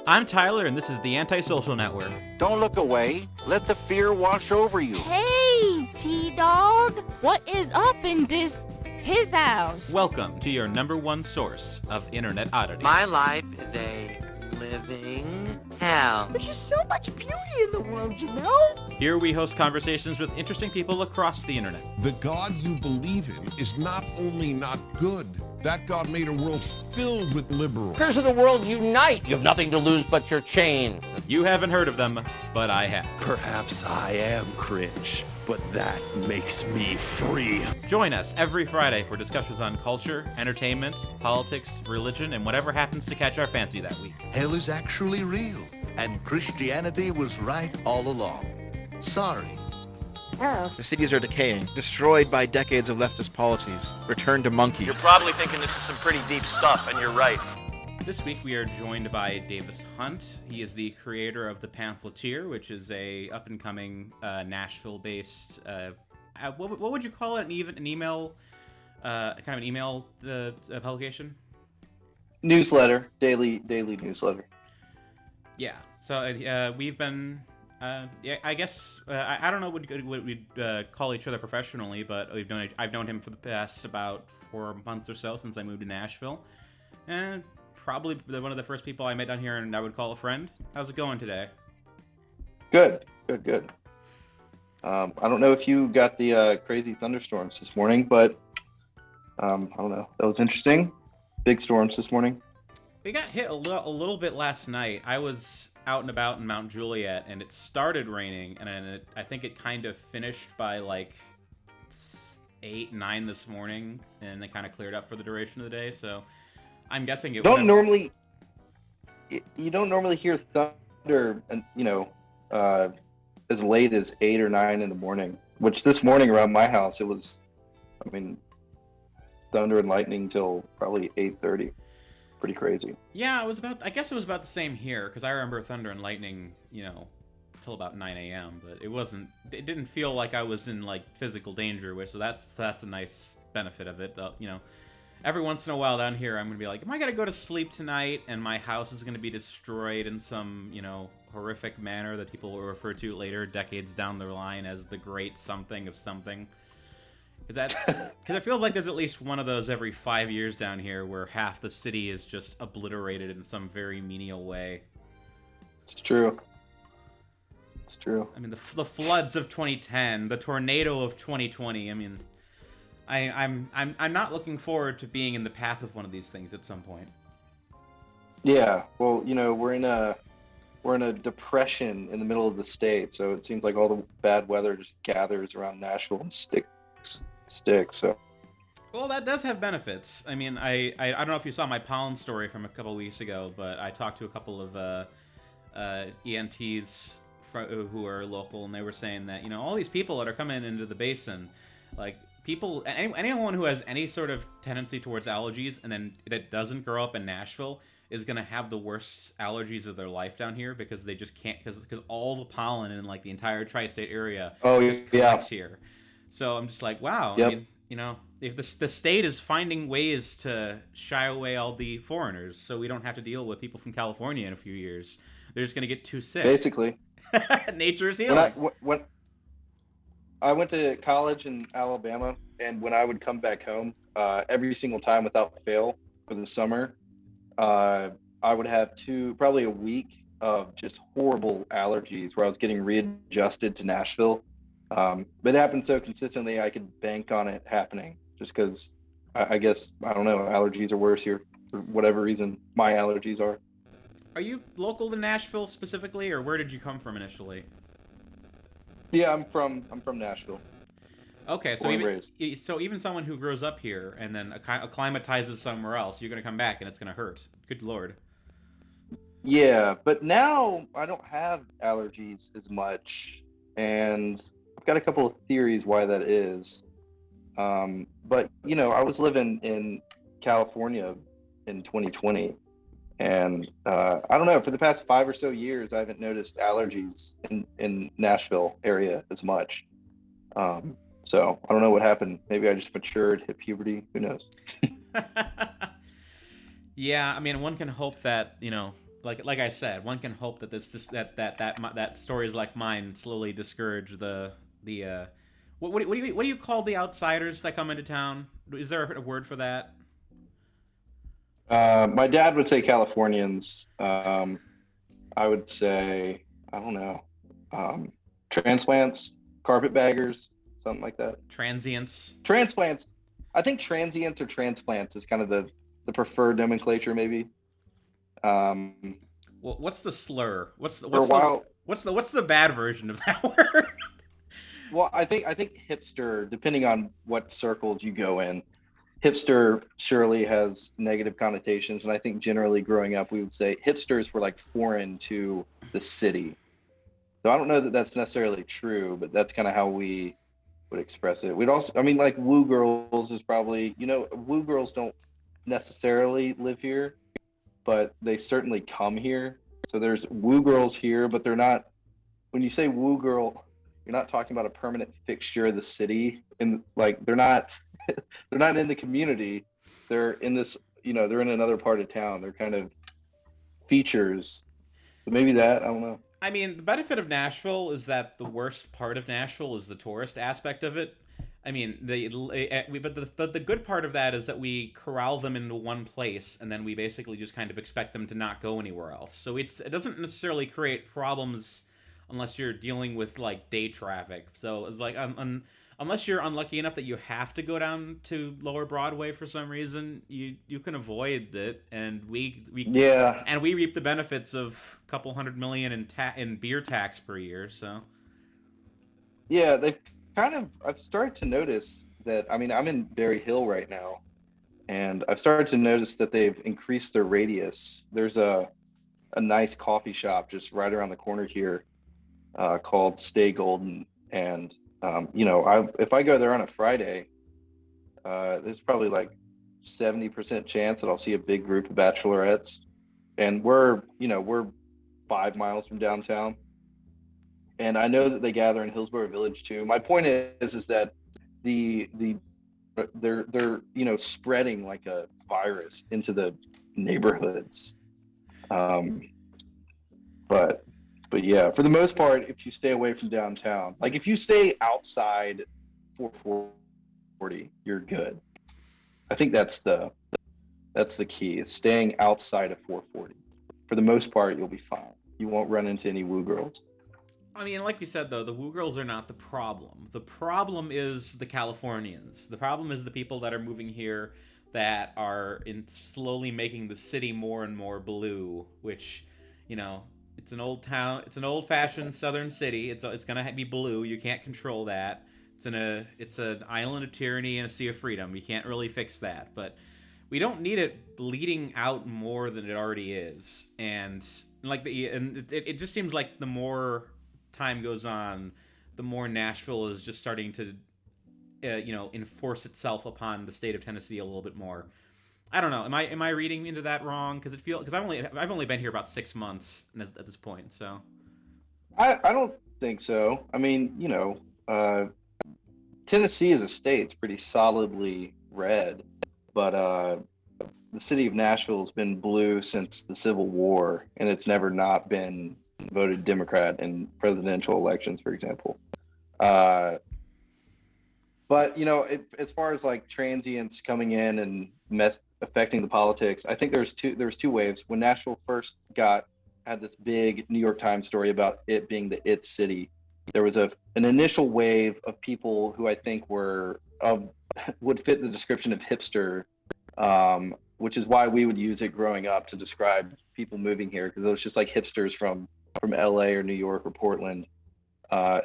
I'm Tyler, and this is the AntiSocial Network. Don't look away. Let the fear wash over you. Hey, T-Dog. What is up in his house? Welcome to your number one source of internet oddities. My life is a living hell. There's just so much beauty in the world, you know? Here we host conversations with interesting people across the internet. The God you believe in is not only not good, that God made a world filled with liberals. Curse of the world, unite! You have nothing to lose but your chains. You haven't heard of them, but I have. Perhaps I am cringe, but that makes me free. Join us every Friday for discussions on culture, entertainment, politics, religion, and whatever happens to catch our fancy that week. Hell is actually real, and Christianity was right all along. Sorry. Oh. The cities are decaying, destroyed by decades of leftist policies. Return to monkey. You're probably thinking this is some pretty deep stuff, and you're right. This week we are joined by Davis Hunt. He is the creator of the Pamphleteer, which is a up-and-coming Nashville-based, what would you call it? An email, kind of an email publication? Newsletter, daily newsletter. Yeah. So we've been, I guess I don't know what we'd call each other professionally, but I've known him for the past about 4 months or so since I moved to Nashville, and probably one of the first people I met down here and I would call a friend. How's it going today? Good. I don't know if you got the crazy thunderstorms this morning, but I don't know. That was interesting. Big storms this morning. We got hit a little bit last night. I was out and about in Mount Juliet, and it started raining, and then I think it kind of finished by like 8, 9 this morning, and they kind of cleared up for the duration of the day. So I'm guessing it. You don't normally hear thunder, as late as 8 or 9 in the morning. Which this morning around my house, it was, thunder and lightning till probably 8:30. Pretty crazy. Yeah, I guess it was about the same here, because I remember thunder and lightning, till about 9 a.m. But it didn't feel like I was in like physical danger, so that's a nice benefit of it. Every once in a while down here, I'm gonna be like, am I gonna go to sleep tonight and my house is gonna be destroyed in some, horrific manner that people will refer to later, decades down the line, as the great something of something. Because it feels like there's at least one of those every 5 years down here where half the city is just obliterated in some very menial way. It's true. I mean, the floods of 2010, the tornado of 2020. I mean, I'm not looking forward to being in the path of one of these things at some point. Yeah, well, we're in a depression in the middle of the state, so it seems like all the bad weather just gathers around Nashville and sticks. So, well, that does have benefits. I mean, I don't know if you saw my pollen story from a couple weeks ago, but I talked to a couple of ENTs who are local, and they were saying that all these people that are coming into the basin, like anyone who has any sort of tendency towards allergies and then that doesn't grow up in Nashville is gonna have the worst allergies of their life down here, because they just can't, because all the pollen in like the entire tri-state area just collects here. So I'm just like, wow. Yep. I mean, if the state is finding ways to shy away all the foreigners, so we don't have to deal with people from California in a few years, they're just gonna get too sick. Basically, nature is healing. When I went to college in Alabama, and when I would come back home, every single time without fail for the summer, I would have probably a week of just horrible allergies where I was getting readjusted to Nashville. But it happened so consistently I could bank on it happening, just because I guess, I don't know, allergies are worse here for whatever reason. My allergies are. Are you local to Nashville specifically, or where did you come from initially? Yeah, I'm from Nashville. Okay, so even someone who grows up here and then acclimatizes somewhere else, you're going to come back and it's going to hurt. Good Lord. Yeah, but now I don't have allergies as much, and I've got a couple of theories why that is. But, I was living in California in 2020, and I don't know, for the past 5 or so years, I haven't noticed allergies in Nashville area as much. So I don't know what happened. Maybe I just matured, hit puberty. Who knows? Yeah, I mean, one can hope that, like I said, one can hope that that stories like mine slowly discourage the what do you call the outsiders that come into town? Is there a word for that? My dad would say Californians. I would say, I don't know, transplants, carpetbaggers, something like that. Transients. Transplants. I think transients or transplants is kind of the preferred nomenclature, maybe. Well, what's the slur? What's the bad version of that word? Well, I think hipster, depending on what circles you go in, hipster surely has negative connotations, and I think generally growing up we would say hipsters were like foreign to the city. So I don't know that that's necessarily true, but that's kind of how we would express it. We'd also, I mean, like woo girls is probably, woo girls don't necessarily live here, but they certainly come here. So there's woo girls here, but they're not, when you say woo girl, you're not talking about a permanent fixture of the city. And like, they're not in the community. They're in this, they're in another part of town. They're kind of features. So maybe that, I don't know. I mean, the benefit of Nashville is that the worst part of Nashville is the tourist aspect of it. I mean, but the good part of that is that we corral them into one place, and then we basically just kind of expect them to not go anywhere else. So it doesn't necessarily create problems unless you're dealing with like day traffic. So it's like unless you're unlucky enough that you have to go down to Lower Broadway for some reason, you can avoid it, and we reap the benefits of a couple $100 million in beer tax per year. So yeah, I've started to notice that. I mean, I'm in Berry Hill right now, and I've started to notice that they've increased their radius. There's a nice coffee shop just right around the corner here called Stay Golden, and if I go there on a Friday, there's probably like 70% chance that I'll see a big group of bachelorettes, and we're 5 miles from downtown, and I know that they gather in Hillsborough Village too. My point is that they're spreading like a virus into the neighborhoods, but yeah, for the most part, if you stay away from downtown, like if you stay outside 440, you're good. I think that's the key, is staying outside of 440. For the most part, you'll be fine. You won't run into any woo girls. I mean, like we said, though, the woo girls are not the problem. The problem is the Californians. The problem is the people that are moving here that are slowly making the city more and more blue, which, it's an old town. It's an old-fashioned southern city. It's gonna be blue. You can't control that. It's an island of tyranny and a sea of freedom. You can't really fix that. But we don't need it bleeding out more than it already is. And it just seems like the more time goes on, the more Nashville is just starting to, enforce itself upon the state of Tennessee a little bit more. I don't know. Am I reading into that wrong? Because I've only been here about 6 months at this point. So I don't think so. I mean, Tennessee as a state's pretty solidly red, but the city of Nashville has been blue since the Civil War, and it's never not been voted Democrat in presidential elections, for example. But as far as like transients coming in and affecting the politics, I think there's two waves. When Nashville first had this big New York Times story about it being the it city, there was an initial wave of people who I think would fit the description of hipster, which is why we would use it growing up to describe people moving here, because it was just like hipsters from LA or New York or Portland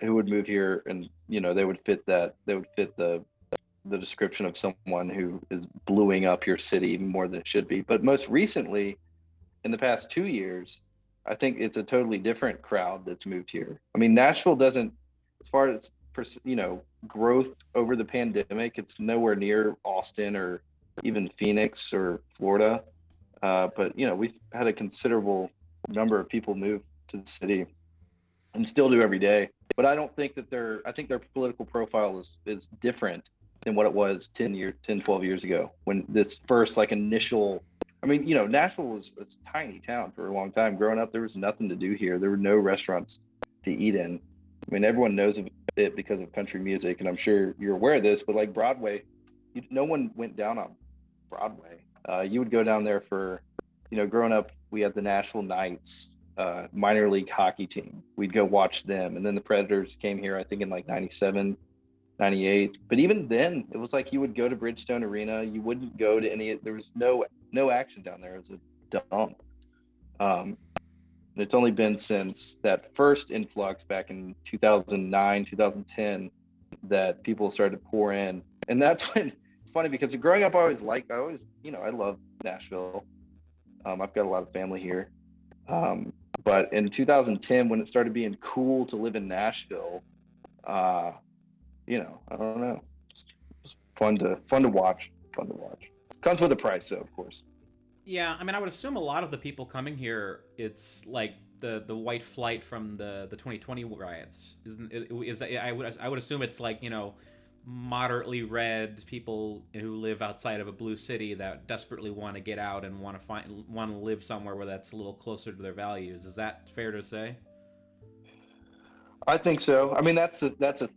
who would move here, and they would fit the description of someone who is bluing up your city more than it should be. But most recently, in the past 2 years, I think it's a totally different crowd that's moved here. I mean, Nashville doesn't, as far as growth over the pandemic, it's nowhere near Austin or even Phoenix or Florida. But we've had a considerable number of people move to the city, and still do every day. But I don't think that I think their political profile is different than what it was 12 years ago, when this first initial I mean, Nashville was a tiny town for a long time. Growing up, there was nothing to do here. There were no restaurants to eat in. I mean, everyone knows of it because of country music, and I'm sure you're aware of this, but like Broadway, no one went down on Broadway. You would go down there for, growing up, we had the Nashville Knights, minor league hockey team. We'd go watch them. And then the Predators came here, I think in like 97, 98. But even then, it was like you would go to Bridgestone Arena. You wouldn't go to there was no action down there. It was a dump. It's only been since that first influx back in 2009, 2010 that people started to pour in. And that's when it's funny because growing up, I love Nashville. I've got a lot of family here. But in 2010, when it started being cool to live in Nashville, I don't know. It's fun to watch. Comes with a price, though, of course. Yeah, I mean, I would assume a lot of the people coming here, it's like the white flight from the 2020 riots. I would assume it's like, moderately red people who live outside of a blue city that desperately want to get out and want to live somewhere where that's a little closer to their values. Is that fair to say? I think so. I mean, that's a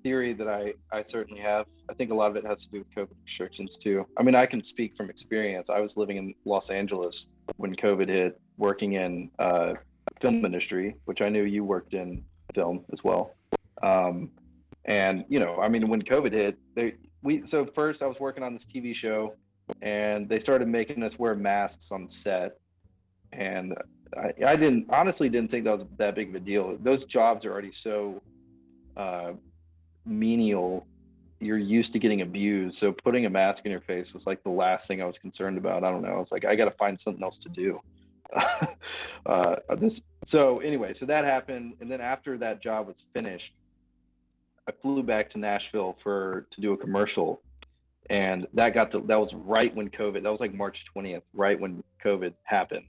theory that I certainly have. I think a lot of it has to do with COVID restrictions too. I mean, I can speak from experience. I was living in Los Angeles when COVID hit, working in film industry, which I knew you worked in film as well. And I mean, when COVID hit, so first I was working on this TV show, and they started making us wear masks on set, and I honestly didn't think that was that big of a deal. Those jobs are already so menial. You're used to getting abused. So putting a mask in your face was like the last thing I was concerned about. I don't know. It's like, I got to find something else to do. So that happened. And then after that job was finished, I flew back to Nashville to do a commercial. And that was right when COVID, that was like March 20th, right when COVID happened.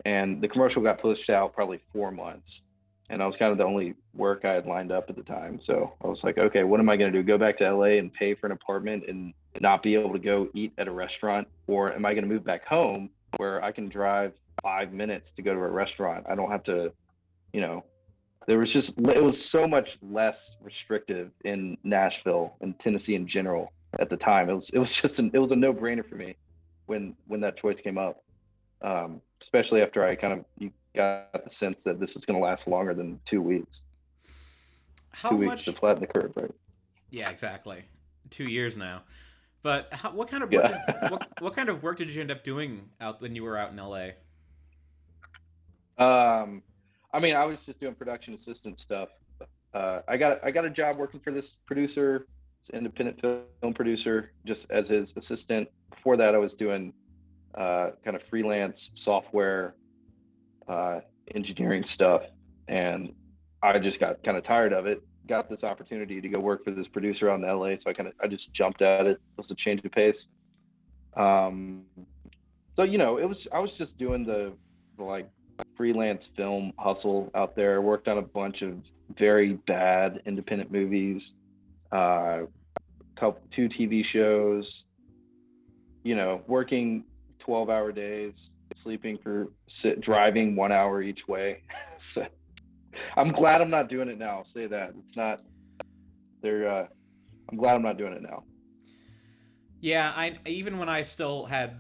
And the commercial got pushed out probably 4 months. And I was kind of the only work I had lined up at the time. So I was like, okay, what am I going to do? Go back to LA and pay for an apartment and not be able to go eat at a restaurant? Or am I going to move back home where I can drive 5 minutes to go to a restaurant? I don't have to, it was so much less restrictive in Nashville and Tennessee in general at the time. It was a no-brainer for me when that choice came up. Especially after you got the sense that this was going to last longer than 2 weeks. How 2 much... weeks to flatten the curve, right? Yeah, exactly. 2 years now. But what kind of work? What kind of work did you end up doing out when you were out in LA? I mean, I was just doing production assistant stuff. I got a job working for this producer, this independent film producer, just as his assistant. Before that, I was doing kind of freelance software engineering stuff, and I just got kind of tired of it. Got this opportunity to go work for this producer out in LA, so I just jumped at it. It was a change of pace. So I was just doing the like freelance film hustle out there. Worked on a bunch of very bad independent movies, 2 TV shows. Working 12-hour days, driving 1 hour each way. So I'm glad I'm not doing it now. I'll say that. It's not there. I'm glad I'm not doing it now. Yeah, even when I still had,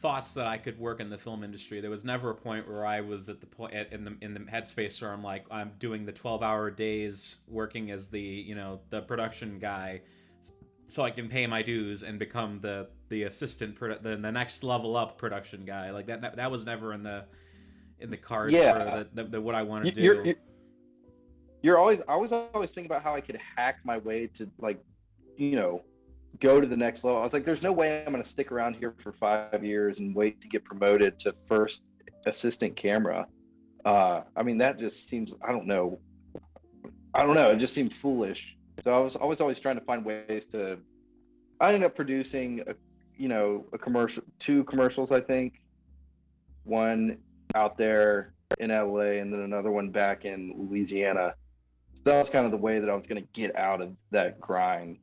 thoughts that I could work in the film industry, there was never a point where I was at the point in the headspace where I'm like, I'm doing the 12-hour days working as the production guy, so I can pay my dues and become the assistant, the next level up production guy. Like that was never in the cards for the what I wanted to do. I was always thinking about how I could hack my way to go to the next level. I was like, there's no way I'm going to stick around here for 5 years and wait to get promoted to first assistant camera. I mean, that just seems, I don't know. It just seemed foolish. So I was always trying to find ways to. I ended up producing a commercial, 2 commercials, I think. One out there in LA, and then another one back in Louisiana. So that was kind of the way that I was going to get out of that grind.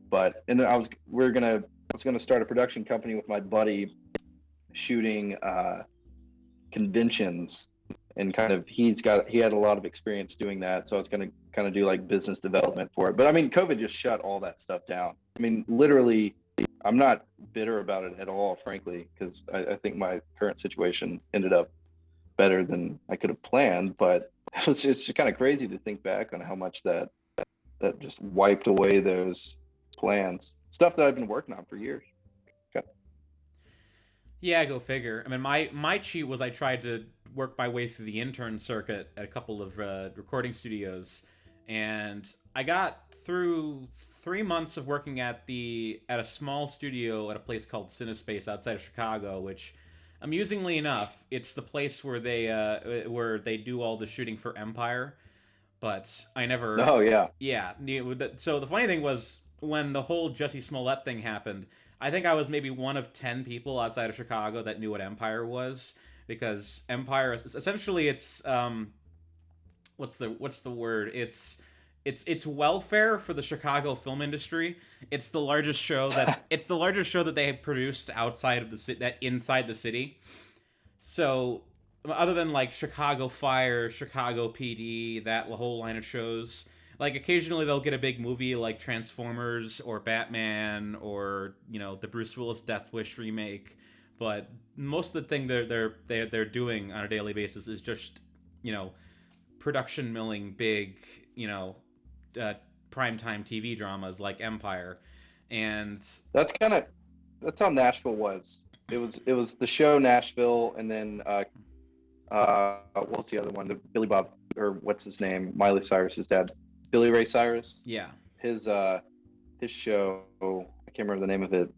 But I was going to start a production company with my buddy, shooting conventions, and kind of he had a lot of experience doing that, so I was going to kind of do like business development for it. But I mean, COVID just shut all that stuff down. I mean, literally, I'm not bitter about it at all, frankly, because I think my current situation ended up better than I could have planned. But it's just kind of crazy to think back on how much that just wiped away those plans, stuff that I've been working on for years. Okay. Yeah, go figure. I mean, my cheat was I tried to work my way through the intern circuit at a couple of recording studios, and I got through 3 months of working at a small studio at a place called Cinespace outside of Chicago, which, amusingly enough, it's the place where they do all the shooting for Empire. But I never. Oh yeah. Yeah. So the funny thing was, when the whole Jussie Smollett thing happened, I think I was maybe one of 10 people outside of Chicago that knew what Empire was, because Empire is essentially it's what's the word? It's welfare for the Chicago film industry. It's the largest show that they have produced outside of inside the city. So other than like Chicago Fire, Chicago PD, that whole line of shows, like occasionally they'll get a big movie like Transformers or Batman or the Bruce Willis Death Wish remake, but most of the thing they're doing on a daily basis is just production milling big primetime TV dramas like Empire, and that's how Nashville was. It was the show Nashville, and then what's the other one? The Billy Bob, or what's his name? Miley Cyrus's dad, Billy Ray Cyrus. Yeah. His show, I can't remember the name of it.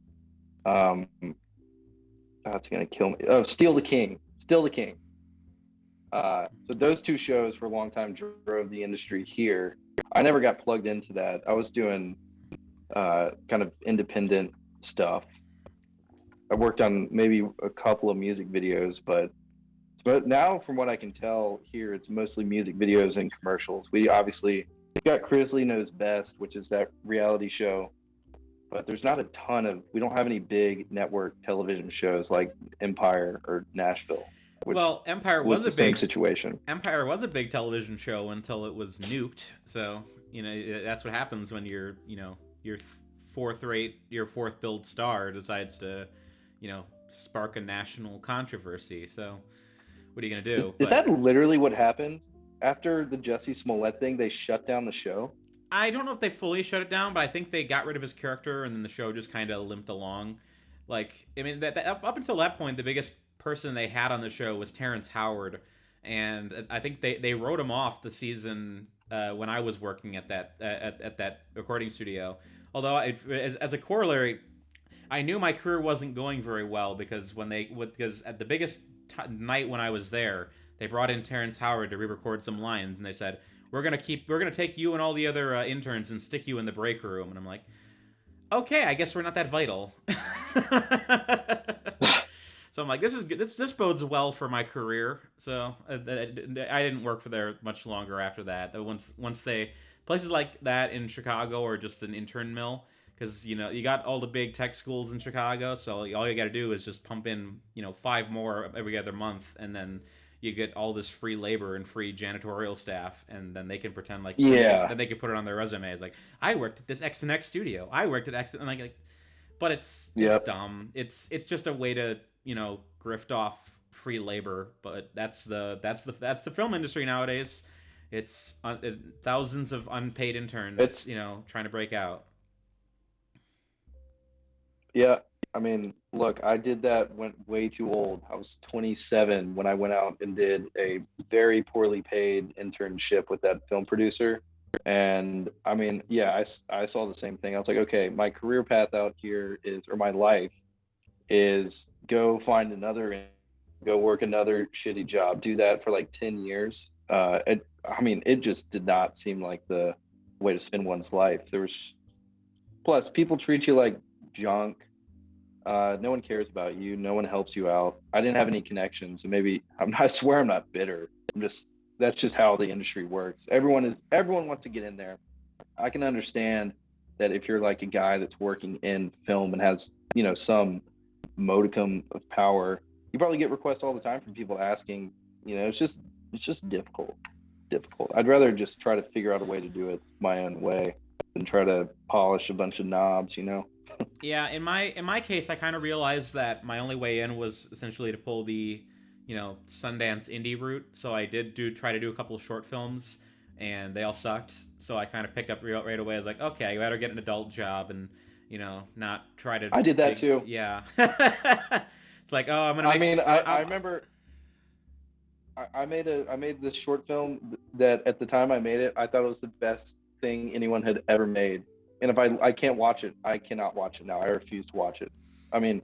That's gonna kill me. Oh, Steal the King. So those two shows for a long time drove the industry here. I never got plugged into that. I was doing kind of independent stuff. I worked on maybe a couple of music videos, but now, from what I can tell here, it's mostly music videos and commercials. We obviously got Crisley Knows Best, which is that reality show, but there's not a ton we don't have any big network television shows like Empire or Nashville. Well, Empire was the same situation. Empire was a big television show until it was nuked. So that's what happens when your fourth billed star decides to spark a national controversy. So what are you gonna do? Is that literally what happened after the Jussie Smollett thing? They shut down the show. I don't know if they fully shut it down, but I think they got rid of his character, and then the show just kind of limped along. Like, I mean, up until that point, the biggest person they had on the show was Terrence Howard, and I think they wrote him off the season when I was working at that recording studio. Although, as a corollary, I knew my career wasn't going very well because at the biggest night when I was there, they brought in Terrence Howard to re-record some lines, and they said, we're gonna take you and all the other interns and stick you in the break room. And I'm like, okay, I guess we're not that vital. So I'm like, this bodes well for my career. So I didn't work for there much longer after that. Once places like that in Chicago are just an intern mill, because you got all the big tech schools in Chicago, so all you got to do is just pump in 5 more every other month, and then you get all this free labor and free janitorial staff, and then they can pretend like then they can put it on their resume as like, I worked at this X and X studio, I worked at X, and like but it's dumb. It's just a way to grift off free labor, but that's the film industry nowadays. It's thousands of unpaid interns trying to break out. Yeah, I mean, look, I did that, went way too old. I was 27 when I went out and did a very poorly paid internship with that film producer. And I mean, yeah, I saw the same thing. I was like, okay, my career path out here my life is go work another shitty job, do that for like 10 years. It just did not seem like the way to spend one's life. Plus people treat you like junk. No one cares about you. No one helps you out. I didn't have any connections, and I swear I'm not bitter. That's just how the industry works. Everyone wants to get in there. I can understand that if you're like a guy that's working in film and has, some modicum of power, you probably get requests all the time from people asking. It's just difficult. I'd rather just try to figure out a way to do it my own way than try to polish a bunch of knobs. Yeah, in my case, I kind of realized that my only way in was essentially to pull the, Sundance indie route. So I did try to do a couple of short films, and they all sucked. So I kind of picked up right away. I was like, okay, you better get an adult job and, not try to. I did that too. Yeah. It's like, oh, I'm gonna. I remember. I made this short film that at the time I made it, I thought it was the best thing anyone had ever made. And if I can't watch it, I cannot watch it now. I refuse to watch it. I mean,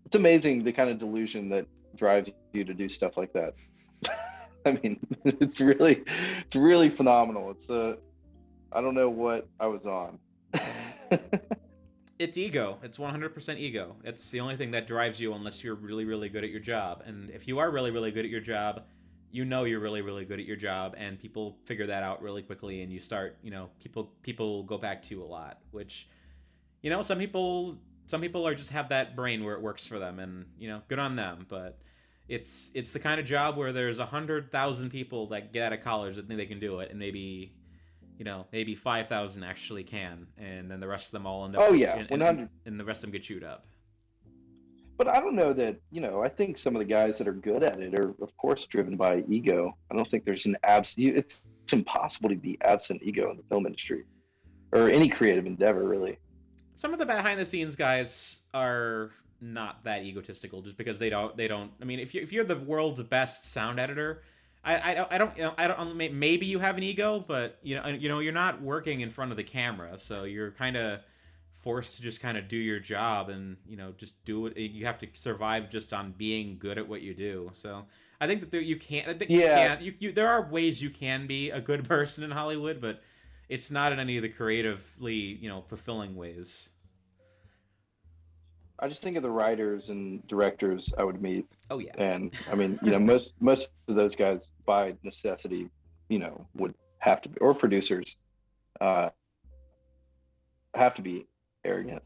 it's amazing the kind of delusion that drives you to do stuff like that. I mean, it's really phenomenal. I don't know what I was on. It's ego. It's 100% ego. It's the only thing that drives you unless you're really, really good at your job. And if you are really, really good at your job, you're really, really good at your job, and people figure that out really quickly, and you start, people go back to you a lot, which, some people are just have that brain where it works for them, and, good on them. But it's the kind of job where there's 100,000 people that get out of college that think they can do it, and maybe 5,000 actually can, and then the rest of them all end up. 100. And the rest of them get chewed up. But I don't know that, I think some of the guys that are good at it are, of course, driven by ego. I don't think there's it's impossible to be absent ego in the film industry or any creative endeavor, really. Some of the behind the scenes guys are not that egotistical just because they don't, I mean, if you're the world's best sound editor, I don't, maybe you have an ego, but you're not working in front of the camera. So you're kind of forced to just kind of do your job and just do it. You have to survive just on being good at what you do. So I think that there are ways you can be a good person in Hollywood, but it's not in any of the creatively fulfilling ways. I just think of the writers and directors I would meet. Oh yeah. And I mean, most of those guys by necessity would have to be, or producers have to be arrogant.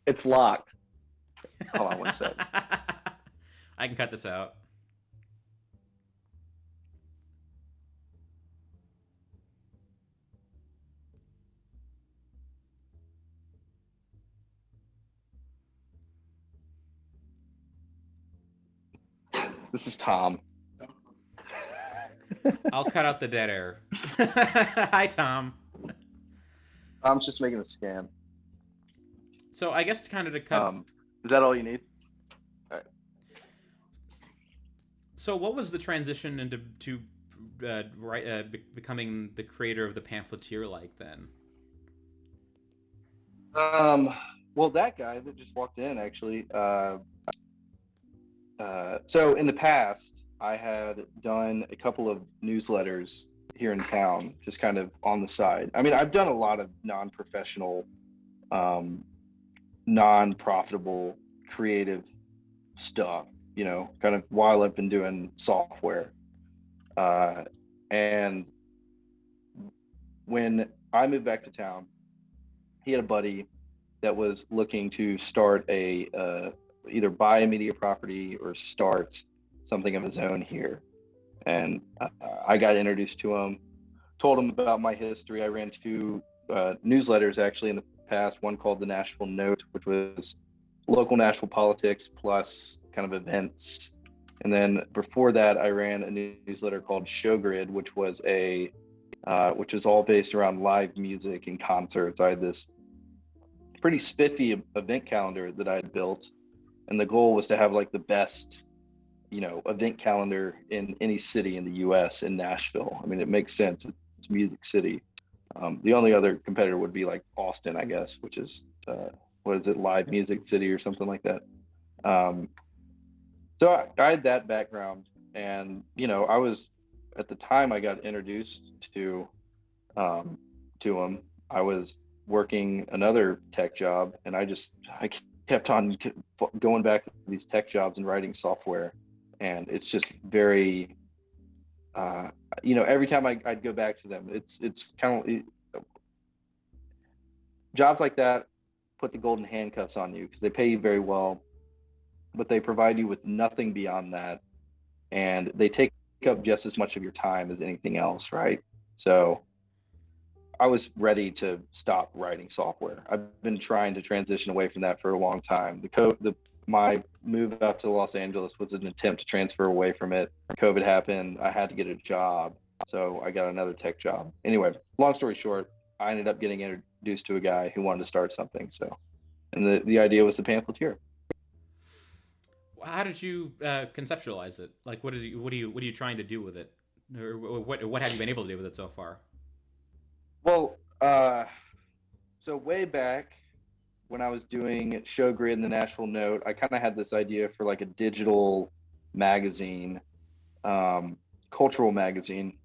It's locked. Hold on one sec. I can cut this out. This is Tom. I'll cut out the dead air. Hi, Tom. I'm just making a scan. So I guess to cut. Is that all you need? All right. So what was the transition into becoming the creator of the Pamphleteer like then? Well, that guy that just walked in actually. So in the past, I had done a couple of newsletters here in town, just kind of on the side. I mean, I've done a lot of non-professional, non-profitable, creative stuff, kind of while I've been doing software. And when I moved back to town, he had a buddy that was looking to start either buy a media property or start something of his own here. And I got introduced to him, told him about my history. I ran two newsletters actually in the past, one called the Nashville Note, which was local Nashville politics plus kind of events. And then before that, I ran a newsletter called Show Grid, which was which is all based around live music and concerts. I had this pretty spiffy event calendar that I had built. And the goal was to have like the best, event calendar in any city in the US in Nashville. I mean, it makes sense. It's Music City. The only other competitor would be like Austin, I guess, which is, Live Music City or something like that. So I had that background, and, I was, at the time I got introduced to him, I was working another tech job, and I kept on going back to these tech jobs and writing software. And it's just very, every time I'd go back to them, it's kind of, jobs like that put the golden handcuffs on you because they pay you very well, but they provide you with nothing beyond that, and they take up just as much of your time as anything else, right? So I was ready to stop writing software. I've been trying to transition away from that for a long time. My move out to Los Angeles was an attempt to transfer away from it. COVID happened. I had to get a job, so I got another tech job. Anyway, long story short, I ended up getting introduced to a guy who wanted to start something. So, and the idea was the Pamphleteer. How did you conceptualize it? Like, what are you trying to do with it, or what have you been able to do with it so far? Well, so way back when I was doing Show Grid and the Nashville Note, I kind of had this idea for like a digital magazine, cultural magazine.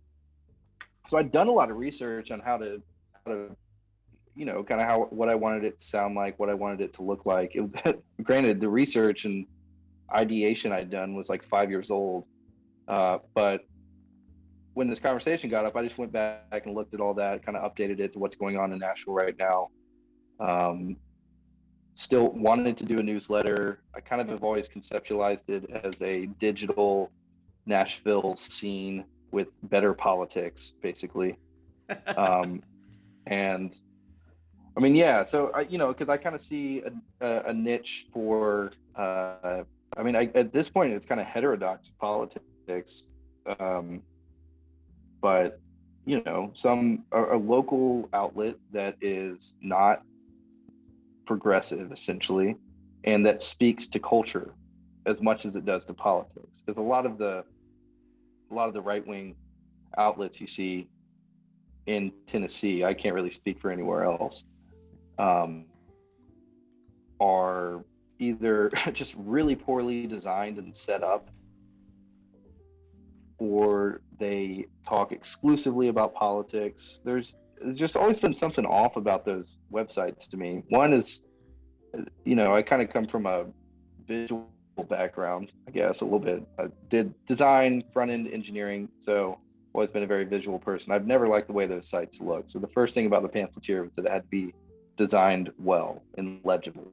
So I'd done a lot of research on how to kind of what I wanted it to sound like, what I wanted it to look like. It was granted, the research and ideation I'd done was like 5 years old, but when this conversation got up, I just went back and looked at all that, kind of updated it to what's going on in Nashville right now. Still wanted to do a newsletter. I kind of have always conceptualized it as a digital Nashville scene with better politics, basically. And I mean, yeah, so because I kind of see a niche for, at this point, it's kind of heterodox politics. But a local outlet that is not progressive, essentially, and that speaks to culture as much as it does to politics. Because a lot of the right-wing outlets you see in Tennessee, I can't really speak for anywhere else, are either just really poorly designed and set up, or they talk exclusively about politics. There's just always been something off about those websites to me. One is, I kind of come from a visual background, I guess, a little bit. I did design, front-end engineering, so always been a very visual person. I've never liked the way those sites look. So the first thing about the Pamphleteer was that it had to be designed well and legible.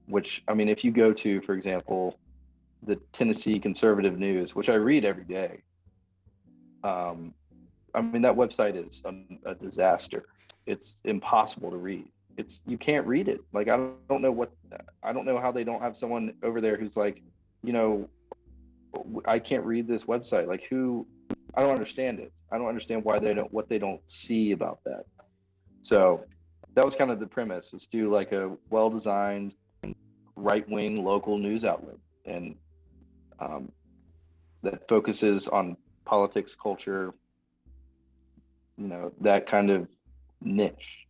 Which, if you go to, for example, the Tennessee Conservative News, which I read every day, that website is a disaster. It's impossible to read. You can't read it. Like, I don't know how they don't have someone over there who's like, I can't read this website. Like, I don't understand it. I don't understand what they don't see about that. So that was kind of the premise, was do like a well-designed right-wing local news outlet, and that focuses on politics, culture, that kind of niche.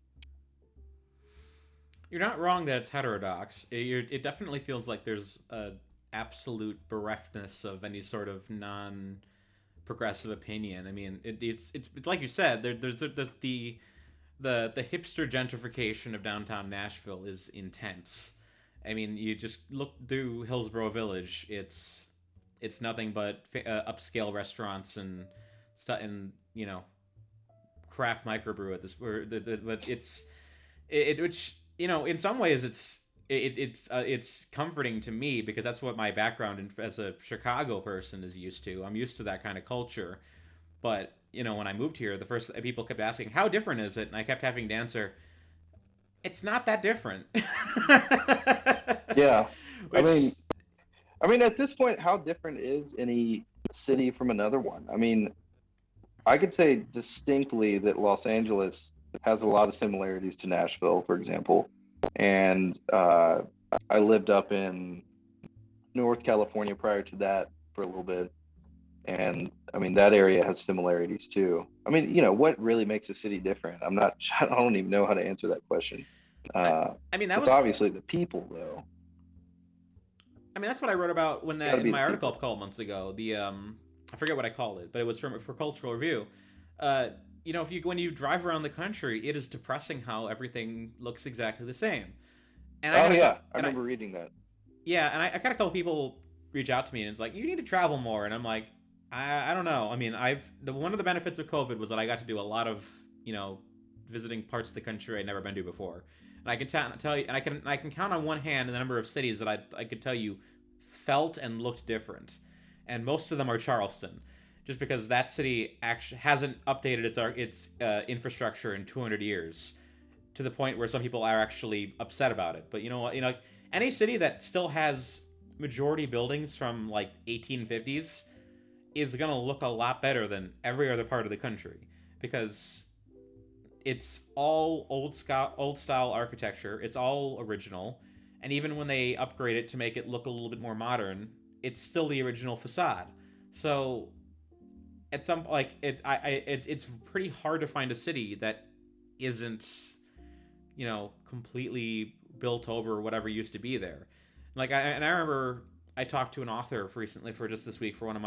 You're not wrong that it's heterodox. It definitely feels like there's a absolute bereftness of any sort of non-progressive opinion. I mean, it's like you said. There's the hipster gentrification of downtown Nashville is intense. I mean, you just look through Hillsborough Village. It's nothing but upscale restaurants and stuff, and craft microbrew at this. But which in some ways it's comforting to me, because that's what my background as a Chicago person is used to. I'm used to that kind of culture. But when I moved here, the first people kept asking, "How different is it?" And I kept having to answer, "It's not that different." Yeah, at this point, how different is any city from another one? I could say distinctly that Los Angeles has a lot of similarities to Nashville, for example. And I lived up in North California prior to that for a little bit. And that area has similarities too. What really makes a city different? I don't even know how to answer that question. It's obviously the people, though. That's what I wrote about in my article a couple months ago. I forget what I called it, but it was for Cultural Review. When you drive around the country, it is depressing how everything looks exactly the same. And I remember reading that. Yeah, and I had a couple people reach out to me, and it's like, you need to travel more. And I'm like, I don't know. One of the benefits of COVID was that I got to do a lot of visiting parts of the country I'd never been to before. And I can tell you, and I can count on one hand the number of cities that I could tell you felt and looked different, and most of them are Charleston, just because that city actually hasn't updated its infrastructure in 200 years, to the point where some people are actually upset about it. But you know what? Any city that still has majority buildings from like 1850s is gonna look a lot better than every other part of the country, because it's all old style architecture. It's all original, and even when they upgrade it to make it look a little bit more modern, it's still the original facade. So at some it's pretty hard to find a city that isn't, completely built over whatever used to be there. Like I remember I talked to an author recently for just this week for one of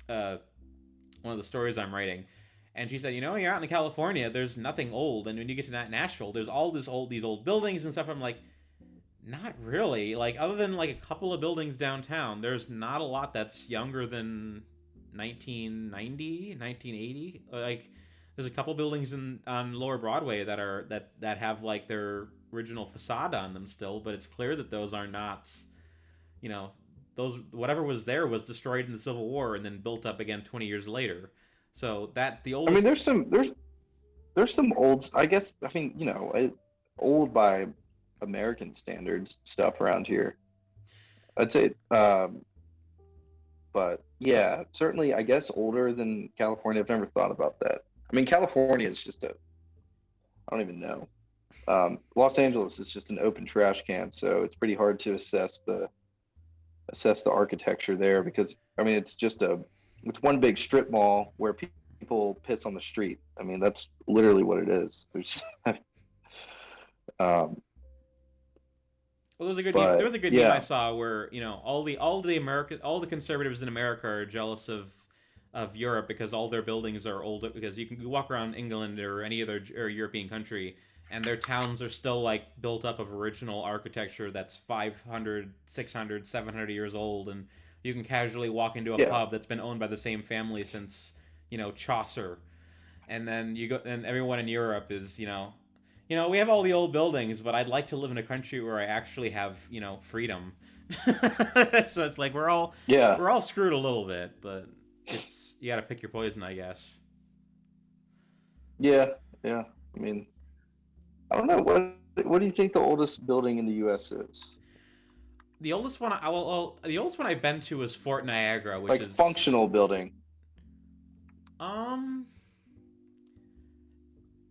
the stories I'm writing, and she said, you're out in California, there's nothing old, and when you get to Nashville, there's all these old buildings and stuff. I'm like, not really. Like, other than like a couple of buildings downtown, there's not a lot that's younger than 1990, 1980. Like, there's a couple buildings on Lower Broadway that have like their original facade on them still, but it's clear that those are not, those, whatever was there was destroyed in the Civil War and then built up again 20 years later. So that the oldest. I mean, there's some old. I guess old by American standards stuff around here. I'd say, but yeah, certainly, I guess older than California. I've never thought about that. I mean, California is just I don't even know. Los Angeles is just an open trash can, so it's pretty hard to assess the architecture there, because I mean it's one big strip mall where people piss on the street. I mean, that's literally what it is. There's well, there was a good meme I saw where all the conservatives in America are jealous of Europe because all their buildings are old, because you can walk around England or any other European country and their towns are still like built up of original architecture that's 500, 600, 700 years old, and you can casually walk into a pub that's been owned by the same family since Chaucer, and then you go, and everyone in Europe is we have all the old buildings, but I'd like to live in a country where I actually have freedom. So it's like we're all screwed a little bit, but you got to pick your poison, I guess. Yeah. I mean, I don't know. What do you think the oldest building in the U.S. is? The oldest one, the oldest one I've been to is Fort Niagara, which is functional building.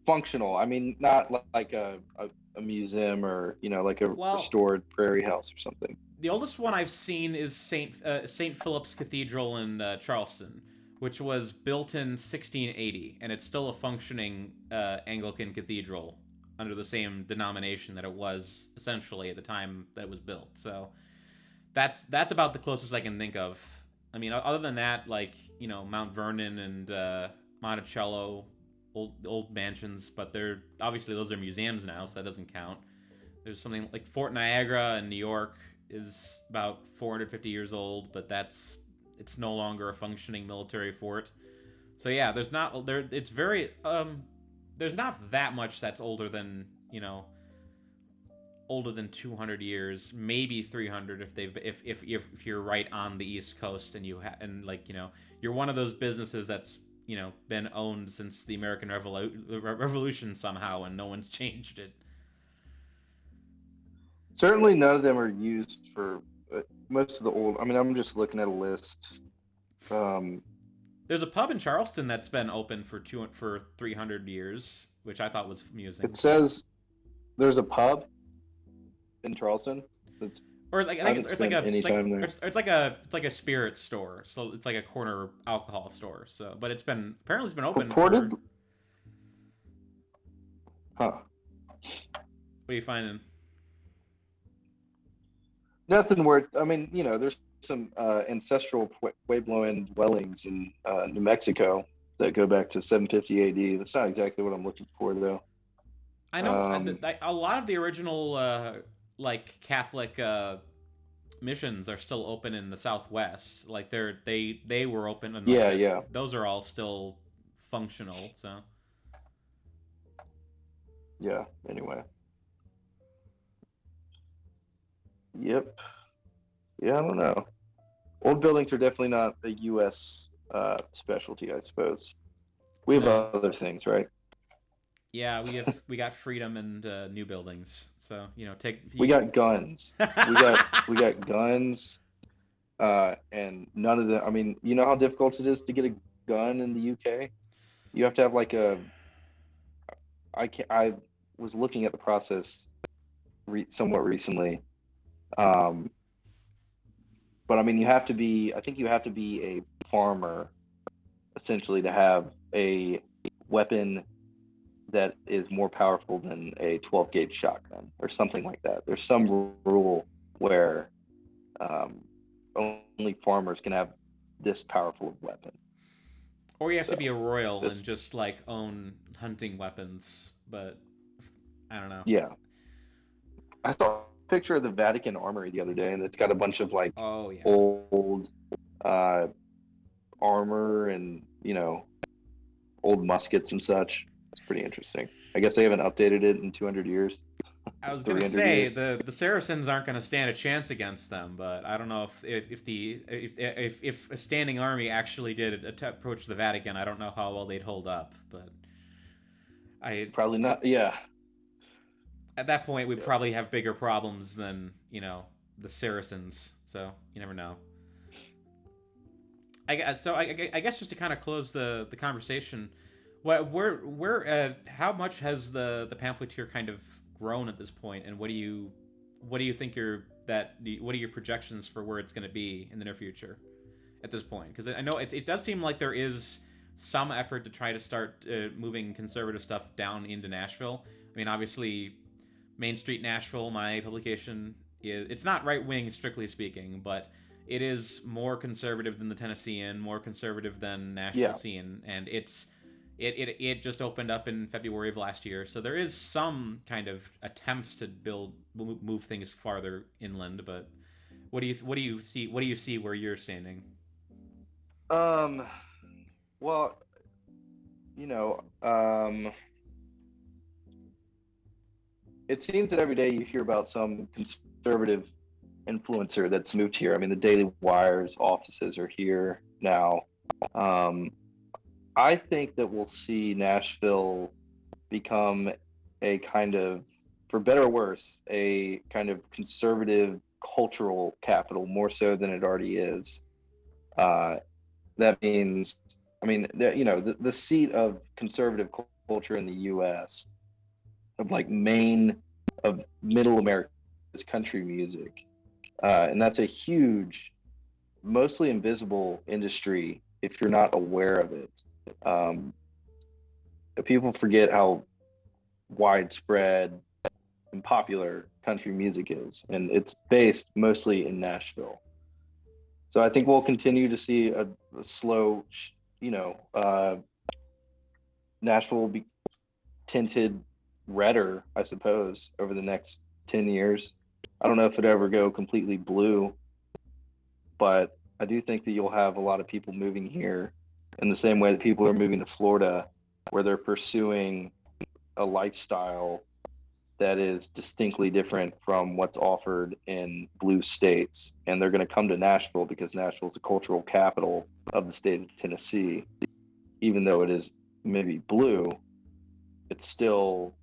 Functional. I mean, not like a museum or like a restored prairie house or something. The oldest one I've seen is Saint Philip's Cathedral in Charleston, which was built in 1680, and it's still a functioning Anglican cathedral under the same denomination that it was essentially at the time that it was built. So that's about the closest I can think of. I mean, other than that, like Mount Vernon and Monticello, old mansions, but they're obviously those are museums now, so that doesn't count. There's something like Fort Niagara in New York is about 450 years old, but it's no longer a functioning military fort. So yeah, there's not that much that's older than 200 years, maybe 300 if you're right on the East Coast and you're one of those businesses that's been owned since the American Revolution somehow and no one's changed it. Certainly none of them are used for most of the old. I mean, I'm just looking at a list. There's a pub in Charleston that's been open for 300 years, which I thought was amusing. It says there's a pub in Charleston that's, or like I think it's like a spirits store, so it's like a corner alcohol store. So, but apparently it's been open. Reported? Huh. What are you finding? Nothing worth. I mean, there's some ancestral Puebloan dwellings in New Mexico that go back to 750 AD. That's not exactly what I'm looking for, though. I know a lot of the original Catholic missions are still open in the Southwest. Like they were open. And those are all still functional. So. Yeah. Anyway. Yep. Yeah, I don't know. Old buildings are definitely not a U.S. Specialty, I suppose. We have No. other things, right? Yeah, we got freedom and new buildings. So take We you. got guns. We got guns, and none of the. I mean, you know how difficult it is to get a gun in the UK. You have to have like a. I was looking at the process somewhat recently, um, but I mean, you have to be. I think you have to be a farmer essentially to have a weapon that is more powerful than a 12 gauge shotgun or something like that. There's some rule where um, only farmers can have this powerful of weapon. Or you have to So be a royal this, and just like own hunting weapons, but I don't know. yeah, I saw a picture of the Vatican Armory the other day, and it's got a bunch of like Oh yeah. old uh, armor and old muskets and such. It's pretty interesting. I guess they haven't updated it in 200 years. I was gonna 300 say years. the Saracens aren't gonna stand a chance against them, but I don't know if a standing army actually did approach the Vatican. I don't know how well they'd hold up, but I Probably not. Yeah. at that point we'd Yeah. probably have bigger problems than the Saracens. So you never know. I guess just to kind of close the conversation, how much has the pamphleteer kind of grown at this point, and what do you think what are your projections for where it's going to be in the near future at this point? Because I know it does seem like there is some effort to try to start moving conservative stuff down into Nashville. I mean, obviously, Main Street Nashville, my publication, it's not right wing strictly speaking, but it is more conservative than the Tennessean, more conservative than Nashville scene, and it just opened up in February of last year, so there is some kind of attempts to move things farther inland. But what do you see where you're standing? Well, it seems that every day you hear about some conservative influencer that's moved here. I mean, the Daily Wire's offices are here now. I think that we'll see Nashville become a kind of, for better or worse, a kind of conservative cultural capital more so than it already is. That means, I mean, the seat of conservative culture in the U.S. of like of middle America's country music, and that's a huge, mostly invisible industry if you're not aware of it. People forget how widespread and popular country music is, and it's based mostly in Nashville. So I think we'll continue to see a slow, Nashville will be tinted redder, I suppose, over the next 10 years. I don't know if it ever go completely blue, but I do think that you'll have a lot of people moving here in the same way that people are moving to Florida, where they're pursuing a lifestyle that is distinctly different from what's offered in blue states. And they're going to come to Nashville because Nashville is the cultural capital of the state of Tennessee. Even though it is maybe blue, it's still,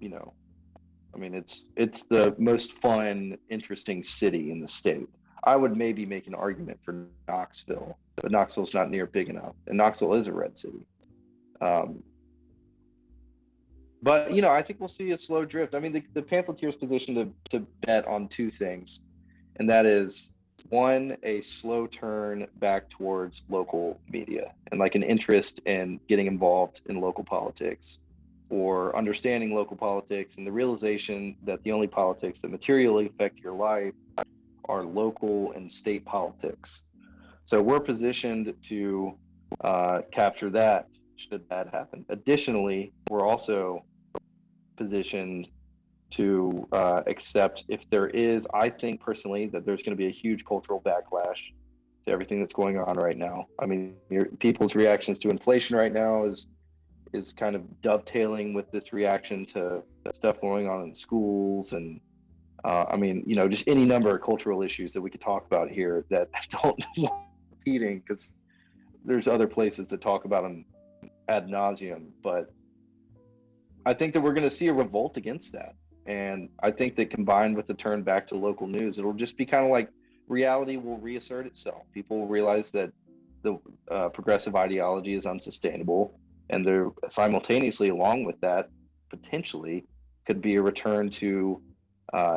I mean, it's the most fun, interesting city in the state. I would maybe make an argument for Knoxville, but Knoxville's not near big enough, and Knoxville is a red city. But I think we'll see a slow drift. I mean, the Pamphleteer's position to bet on two things, and that is one, a slow turn back towards local media and like an interest in getting involved in local politics or understanding local politics, and the realization that the only politics that materially affect your life are local and state politics. So we're positioned to capture that should that happen. Additionally, we're also positioned to accept if there is, I think personally, that there's going to be a huge cultural backlash to everything that's going on right now. I mean, people's reactions to inflation right now is kind of dovetailing with this reaction to stuff going on in schools and I mean, just any number of cultural issues that we could talk about here that don't want repeating, because there's other places to talk about them ad nauseum. But I think that we're going to see a revolt against that. And I think that combined with the turn back to local news, it'll just be kind of like reality will reassert itself. People will realize that the progressive ideology is unsustainable. And there simultaneously, along with that, potentially could be a return to,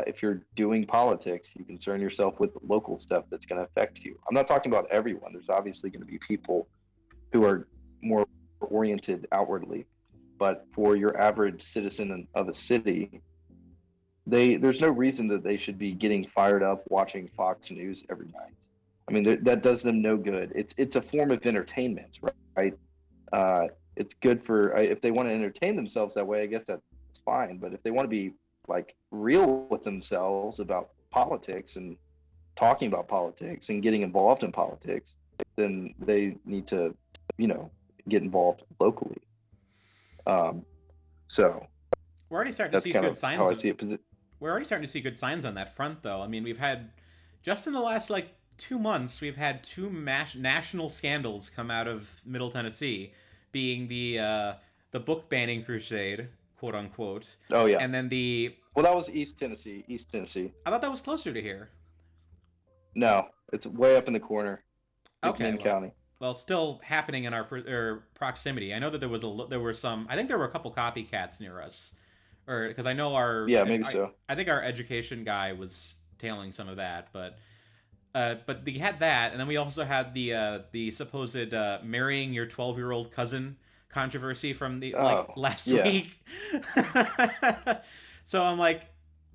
if you're doing politics, you concern yourself with local stuff that's going to affect you. I'm not talking about everyone. There's obviously going to be people who are more oriented outwardly. But for your average citizen of a city, there's no reason that they should be getting fired up watching Fox News every night. I mean, that does them no good. It's a form of entertainment, right? It's good for, if they want to entertain themselves that way, I guess that's fine. But if they want to be like real with themselves about politics and talking about politics and getting involved in politics, then they need to, get involved locally. So we're already starting to see good signs. How I see it. We're already starting to see good signs on that front, though. I mean, we've had, just in the last 2 months, we've had two national scandals come out of Middle Tennessee, being the book banning crusade, quote unquote. Oh yeah. And then well, that was East Tennessee. I thought that was closer to here. No, it's way up in the corner. Okay. County. Well, still happening in our proximity. I know that there were some. I think there were a couple copycats near us, or because I know our. Yeah, maybe so. I think our education guy was tailing some of that, but we had that, and then we also had the supposed marrying your 12-year-old cousin controversy from the last week. So I'm like,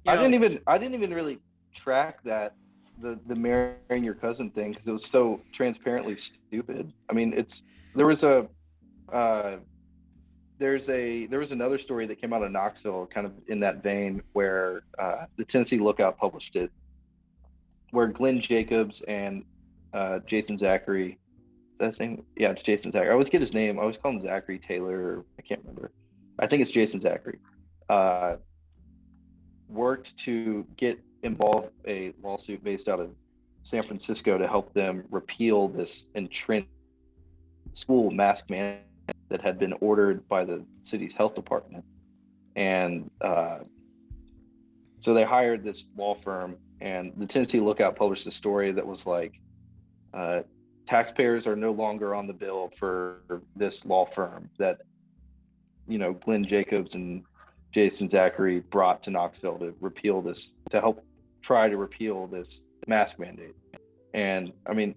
I didn't even really track that. The marrying your cousin thing, because it was so transparently stupid. I mean, there was another story that came out of Knoxville kind of in that vein, where the Tennessee Lookout published it, where Glenn Jacobs and Jason Zachary, is that his name? Yeah, it's Jason Zachary. I always get his name. I always call him Zachary Taylor, or I can't remember. I think it's Jason Zachary. Worked to get involved a lawsuit based out of San Francisco to help them repeal this entrenched school mask mandate that had been ordered by the city's health department. And so they hired this law firm, and the Tennessee Lookout published a story that was like, taxpayers are no longer on the bill for this law firm that, Glenn Jacobs and Jason Zachary brought to Knoxville to help try to repeal this mask mandate. And I mean,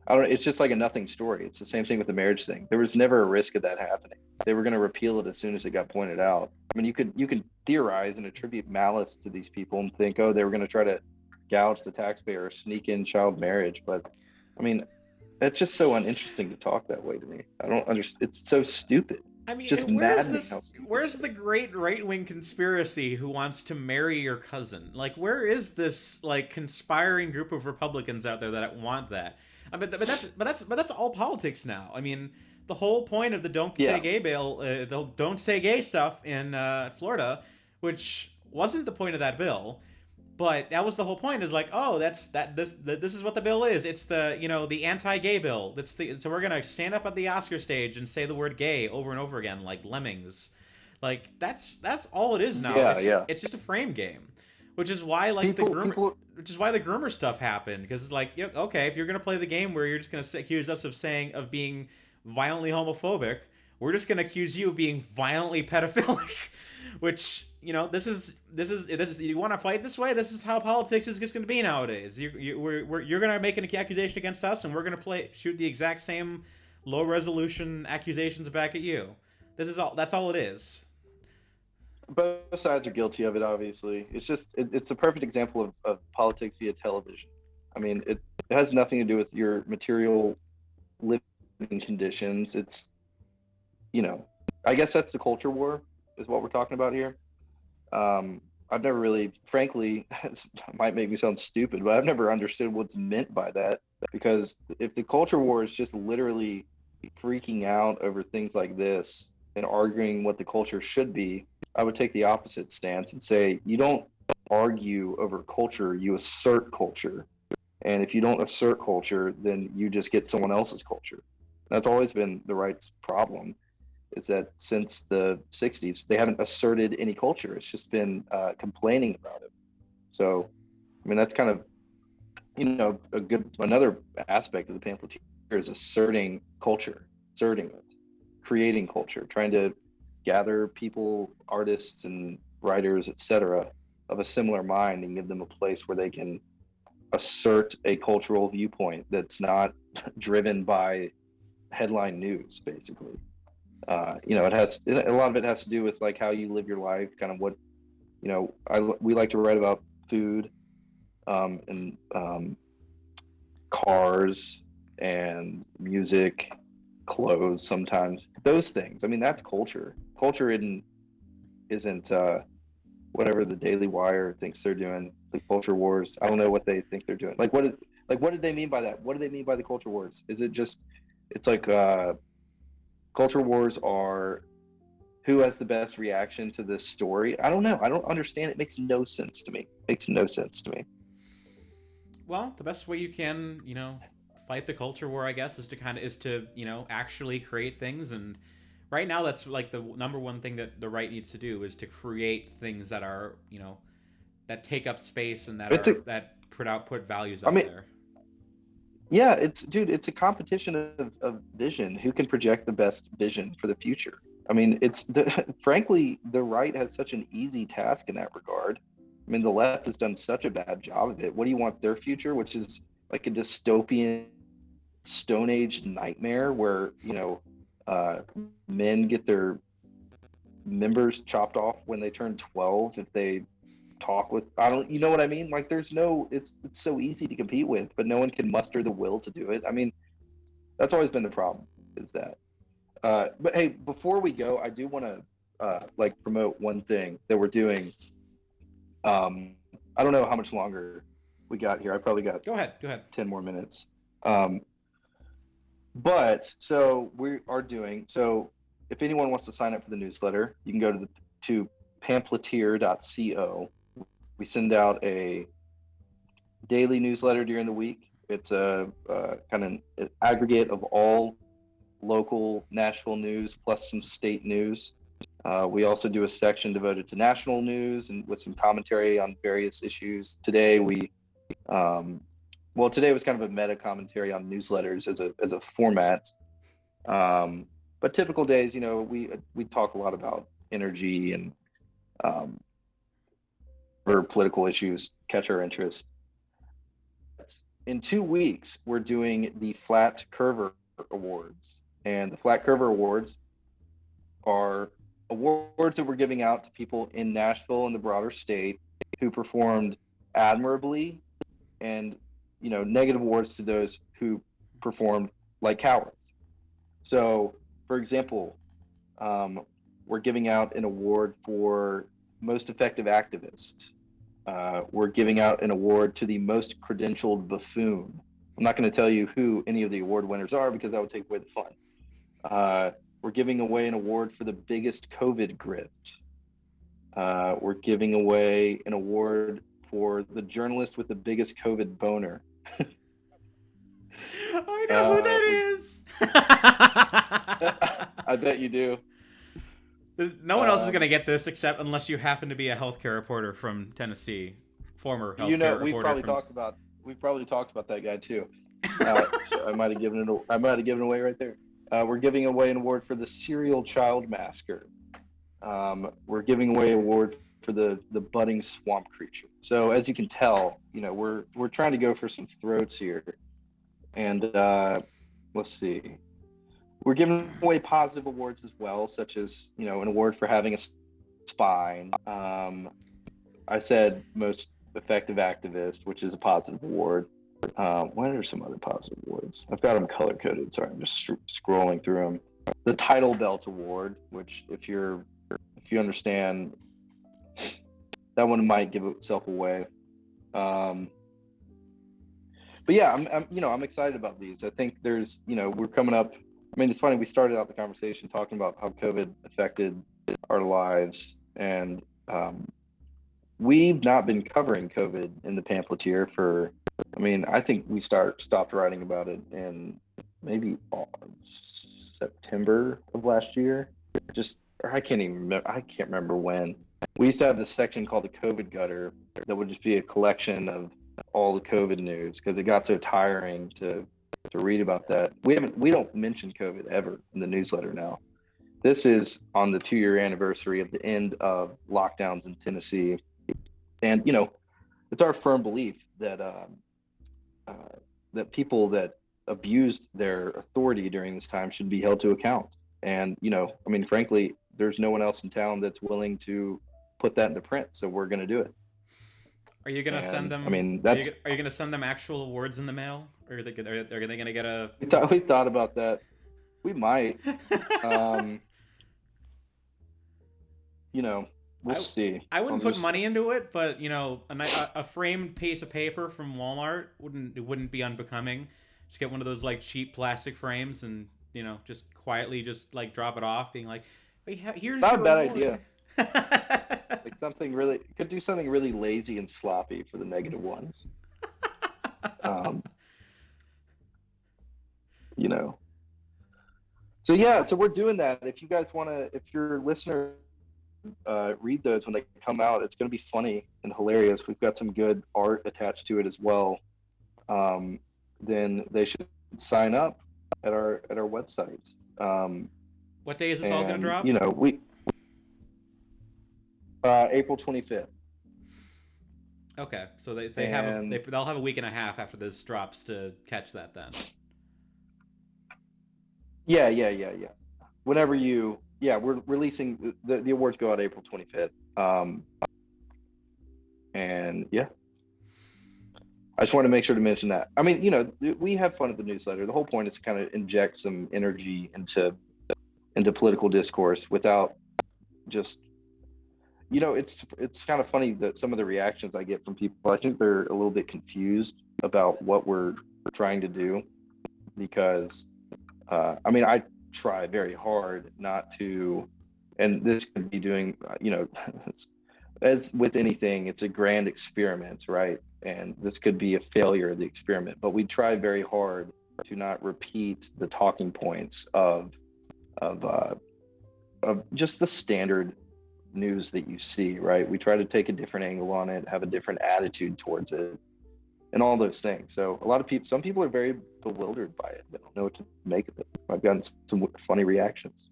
I don't know, it's just like a nothing story. It's the same thing with the marriage thing. There was never a risk of that happening. They were going to repeal it as soon as it got pointed out. I mean, you could theorize and attribute malice to these people and think, oh, they were going to try to gouge the taxpayer or sneak in child marriage. But I mean, that's just so uninteresting to talk that way to me. I don't understand. It's so stupid. I mean, just where's the great right-wing conspiracy who wants to marry your cousin? Like, where is this conspiring group of Republicans out there that want that? I mean, but that's all politics now. I mean, the whole point of the Don't Say Gay bill, the Don't Say Gay stuff in Florida, which wasn't the point of that bill, but that was the whole point. Is like, oh, this is what the bill is. It's the anti-gay bill. So we're gonna stand up at the Oscar stage and say the word gay over and over again like lemmings. Like that's all it is now. It's just a frame game, which is why which is why the groomer stuff happened, because it's like, okay, if you're gonna play the game where you're just gonna accuse us of being violently homophobic, we're just gonna accuse you of being violently pedophilic, which. This is you want to fight this way? This is how politics is just going to be nowadays. You're going to make an accusation against us, and we're going to shoot the exact same low resolution accusations back at you. That's all it is. Both sides are guilty of it. Obviously, it's a perfect example of politics via television. I mean, it has nothing to do with your material living conditions. It's, I guess that's the culture war is what we're talking about here. I've never really, frankly, it might make me sound stupid, but I've never understood what's meant by that. Because if the culture war is just literally freaking out over things like this and arguing what the culture should be, I would take the opposite stance and say, you don't argue over culture, you assert culture. And if you don't assert culture, then you just get someone else's culture. That's always been the right's problem, is that since the 60s, they haven't asserted any culture. It's just been complaining about it. So, I mean, that's kind of, another aspect of the pamphleteer is asserting culture, asserting it, creating culture, trying to gather people, artists and writers, etc., of a similar mind and give them a place where they can assert a cultural viewpoint that's not driven by headline news, basically. It has a lot of it has to do with like how you live your life, kind of what, we like to write about food, and cars and music, clothes, sometimes those things. I mean, that's culture. Culture isn't whatever the Daily Wire thinks they're doing, the culture wars. I don't know what they think they're doing. What did they mean by that? What do they mean by the culture wars? Is it just, it's like culture wars are who has the best reaction to this story? I don't know. I don't understand. It makes no sense to me. Well, the best way you can, fight the culture war, I guess, is to actually create things. And right now, that's like the number one thing that the right needs to do, is to create things that are, that take up space and that put values out there. Yeah, it's a competition of vision. Who can project the best vision for the future? I mean, frankly, the right has such an easy task in that regard. I mean, the left has done such a bad job of it. What do you want their future, which is like a dystopian Stone Age nightmare where, men get their members chopped off when they turn 12 if they talk with, you know what I mean? Like it's so easy to compete with, but no one can muster the will to do it. I mean, that's always been the problem, is that. But hey, before we go, I do want to promote one thing that we're doing. I don't know how much longer we got here. I probably got go ahead 10 more minutes. But so we are doing, so if anyone wants to sign up for the newsletter, you can go to pamphleteer.co. We send out a daily newsletter during the week. It's a kind of an aggregate of all local Nashville news plus some state news. We also do a section devoted to national news and with some commentary on various issues. Today today was kind of a meta commentary on newsletters as a format. But typical days, we talk a lot about energy and or political issues catch our interest. In 2 weeks, we're doing the Flat Curver Awards, and the Flat Curver Awards are awards that we're giving out to people in Nashville and the broader state who performed admirably, and negative awards to those who performed like cowards. So, for example, we're giving out an award for most effective activist. We're giving out an award to the most credentialed buffoon. I'm not going to tell you who any of the award winners are because that would take away the fun. We're giving away an award for the biggest COVID grift. We're giving away an award for the journalist with the biggest COVID boner. I know who that is. I bet you do. No one else is going to get this unless you happen to be a healthcare reporter from Tennessee, former healthcare reporter. We've probably talked about that guy too. So I might have given it away right there. We're giving away an award for the serial child masker. We're giving away an award for the budding swamp creature. So as you can tell, we're trying to go for some throats here. And let's see. We're giving away positive awards as well, such as, an award for having a spine. I said most effective activist, which is a positive award. What are some other positive awards? I've got them color coded. Sorry, I'm just scrolling through them. The Title Belt Award, which if you understand, that one might give itself away. But yeah, I'm excited about these. I think there's, we're coming up. I mean, it's funny. We started out the conversation talking about how COVID affected our lives, and we've not been covering COVID in the Pamphleteer for. I mean, I think we stopped writing about it in maybe September of last year. Or I can't even remember. I can't remember when. We used to have this section called the COVID gutter that would just be a collection of all the COVID news because it got so tiring to read about that. We don't mention COVID ever in the newsletter now. This is on the 2-year anniversary of the end of lockdowns in Tennessee, and it's our firm belief that that people that abused their authority during this time should be held to account. And I mean, frankly, there's no one else in town that's willing to put that into print, so we're going to do it. Are you going to send them? I mean, are you going to send them actual awards in the mail, or are they going to get a? We thought about that. We might. We'll see. I wouldn't put money into it, but a framed piece of paper from Walmart wouldn't be unbecoming. Just get one of those like cheap plastic frames and just quietly just like drop it off, being like, here's not a bad reward. idea. Like could do something really lazy and sloppy for the negative ones. So yeah, so we're doing that. If you guys if your listener read those when they come out, it's going to be funny and hilarious. We've got some good art attached to it as well. Then they should sign up at our website. What day is this all going to drop? April 25th. Okay, so they'll have a week and a half after this drops to catch that then. Yeah. Whenever we're releasing the awards go out April 25th. And yeah. I just want to make sure to mention that. I mean, we have fun at the newsletter. The whole point is to kind of inject some energy into political discourse without just it's kind of funny that some of the reactions I get from people, I think they're a little bit confused about what we're trying to do because I mean, I try very hard not to, and this could be doing, as with anything, it's a grand experiment, right? And this could be a failure of the experiment, but we try very hard to not repeat the talking points of just the standard news that you see, right? We try to take a different angle on it, have a different attitude towards it, and all those things. So some people are very bewildered by it. They don't know what to make of it. I've gotten some funny reactions.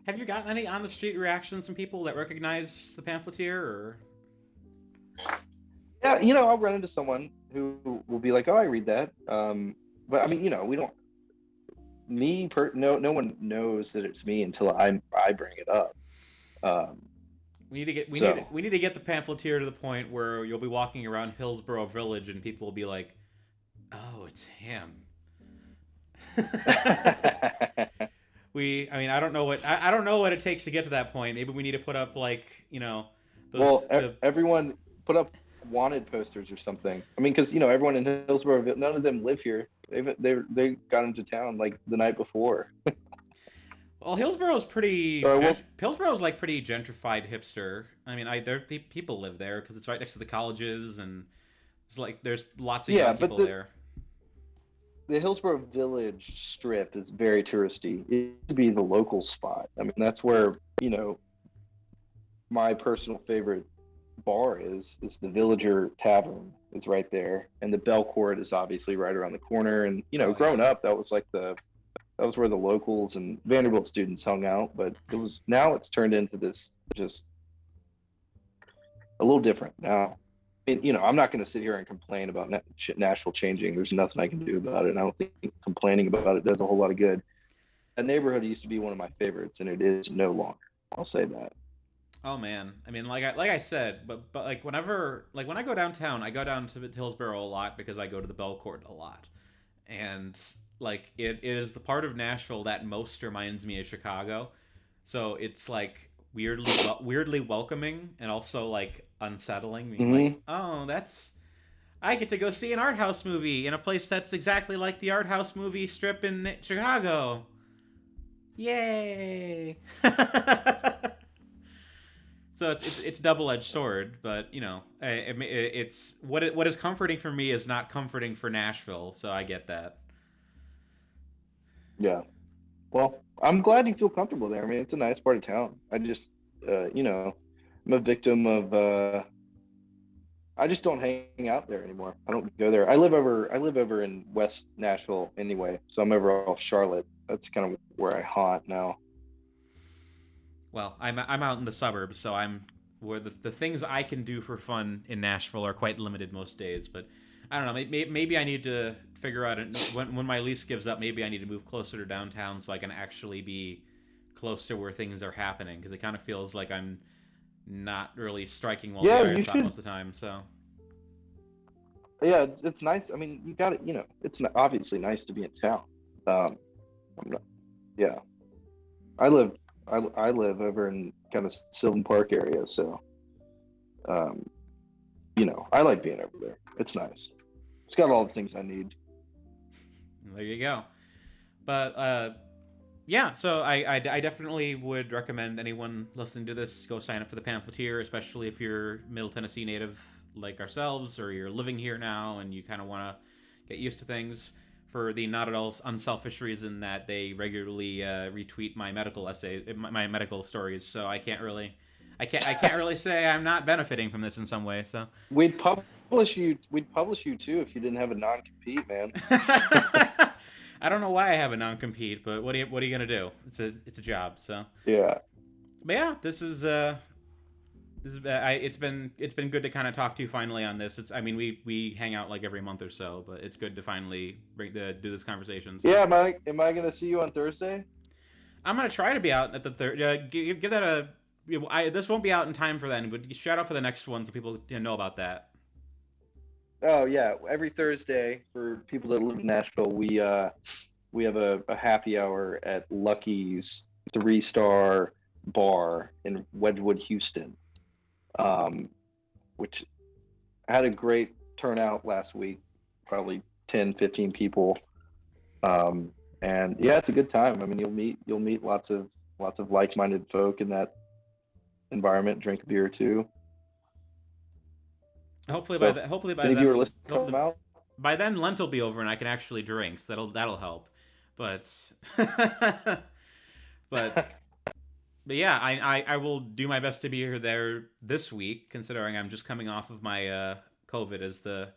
Have you gotten any on the street reactions from people that recognize the Pamphleteer, or? Yeah, I'll run into someone who will be like, "Oh, I read that." But I mean, we don't. No one knows that it's me until I bring it up. We need to get the Pamphleteer to the point where you'll be walking around Hillsborough Village and people will be like, "Oh, it's him." I don't know what it takes to get to that point. Maybe we need to put up everyone put up wanted posters or something. I mean, because everyone in Hillsborough, none of them live here. They got into town like the night before. Well, Hillsborough's pretty like pretty gentrified hipster. I mean, people live there because it's right next to the colleges, and there's lots of young people there. The Hillsborough Village strip is very touristy. It used to be the local spot. I mean, that's where my personal favorite bar is the Villager Tavern is right there, and the Bell Court is obviously right around the corner. And growing up, that was where the locals and Vanderbilt students hung out. But now it's turned into this just a little different now. I'm not going to sit here and complain about Nashville changing. There's nothing I can do about it. And I don't think complaining about it does a whole lot of good. That neighborhood used to be one of my favorites, and it is no longer. I'll say that. Oh man, I mean, like I said, but when I go downtown, I go down to Hillsborough a lot because I go to the Bell Court a lot, and it is the part of Nashville that most reminds me of Chicago. So it's weirdly welcoming and also unsettling. Mm-hmm. Oh, I get to go see an art house movie in a place that's exactly like the art house movie strip in Chicago. Yay! So it's double-edged sword, but it's what is comforting for me is not comforting for Nashville, so I get that. Yeah. Well, I'm glad you feel comfortable there. I mean, it's a nice part of town. I just, I'm a victim of. I just don't hang out there anymore. I don't go there. I live over in West Nashville anyway, so I'm over off Charlotte. That's kind of where I haunt now. Well, I'm out in the suburbs, so I'm where the things I can do for fun in Nashville are quite limited most days. But I don't know. Maybe I need to figure out when my lease gives up. Maybe I need to move closer to downtown so I can actually be close to where things are happening, because it kind of feels like I'm not really striking while the iron's hot most of the time. So yeah, it's nice. I mean, you got it. It's obviously nice to be in town. Yeah, I live over in kind of Sylvan Park area, so I like being over there. It's nice. It's got all the things I need. There you go. But yeah, so I definitely would recommend anyone listening to this go sign up for the Pamphleteer, especially if you're Middle Tennessee native like ourselves, or you're living here now and you kind of want to get used to things, for the not at all unselfish reason that they regularly retweet my medical my medical stories. So I can't really say I'm not benefiting from this in some way. So we'd publish you too if you didn't have a non-compete, man. I don't know why I have a non-compete, but what are you gonna do? It's a job, so yeah. But yeah, it's been good to kind of talk to you finally on this. We hang out like every month or so, but it's good to finally do this conversation. So. Yeah, am I gonna see you on Thursday? I'm gonna try to be out at the third. Give that a. This won't be out in time for then, but shout out for the next one so people know about that. Oh yeah, every Thursday for people that live in Nashville, we have a happy hour at Lucky's 3-star bar in Wedgwood, Houston, which had a great turnout last week, probably 10-15 people, and yeah, it's a good time. I mean, you'll meet lots of like-minded folk in that environment, drink a beer too. Hopefully by then Lent will be over and I can actually drink, so that'll help. But but yeah, I will do my best to be there this week, considering I'm just coming off of my COVID, as the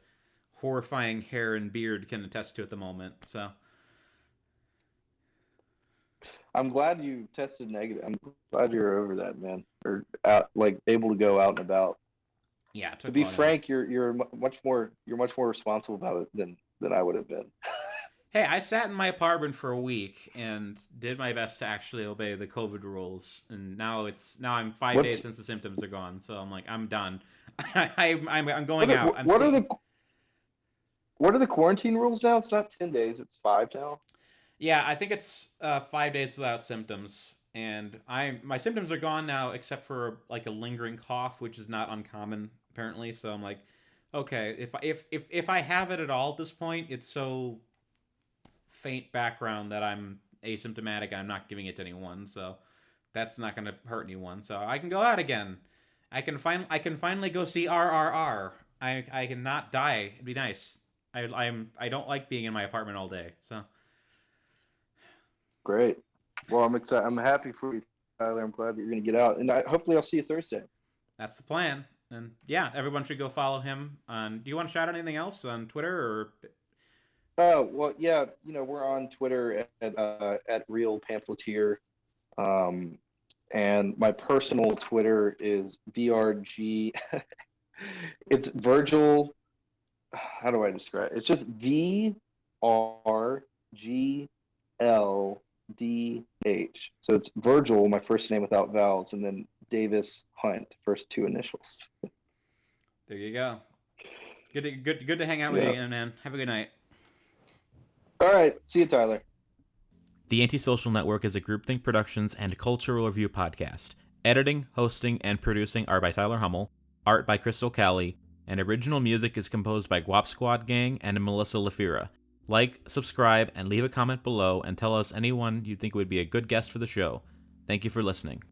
horrifying hair and beard can attest to at the moment. So I'm glad you tested negative. I'm glad you're over that, man, or out, like able to go out and about. Yeah. To be frank, you're much more responsible about it than I would have been. Hey, I sat in my apartment for a week and did my best to actually obey the COVID rules, and now I'm 5 days since the symptoms are gone, so I'm like, I'm done. I'm going out. What are the quarantine rules now? It's not 10 days; it's 5 now. Yeah, I think it's 5 days without symptoms, and my symptoms are gone now, except for like a lingering cough, which is not uncommon apparently. So I'm like, okay, if I have it at all at this point, it's so faint background that I'm asymptomatic and I'm not giving it to anyone, so that's not going to hurt anyone. So I can go out again. I can finally go see RRR. I can not die. It'd be nice. I don't like being in my apartment all day. So great. Well, I'm excited. I'm happy for you, Tyler. I'm glad that you're going to get out, and hopefully I'll see you Thursday. That's the plan. And yeah, everyone should go follow him on. Do you want to shout out anything else on Twitter or? Oh, well, yeah, we're on Twitter at Real Pamphleteer. And my personal Twitter is VRG. It's Virgil. How do I describe it? It's just VRGLDH. So it's Virgil, my first name without vowels, and then Davis Hunt, first 2 initials. There you go. Good to hang out with you again, man. Have a good night. All right. See you, Tyler. The AntiSocial Network is a Groupthink Productions and Cultural Review podcast. Editing, hosting, and producing are by Tyler Hummel, art by Crystal Cali, and original music is composed by Guap Squad Gang and Melissa Lafira. Like, subscribe, and leave a comment below and tell us anyone you think would be a good guest for the show. Thank you for listening.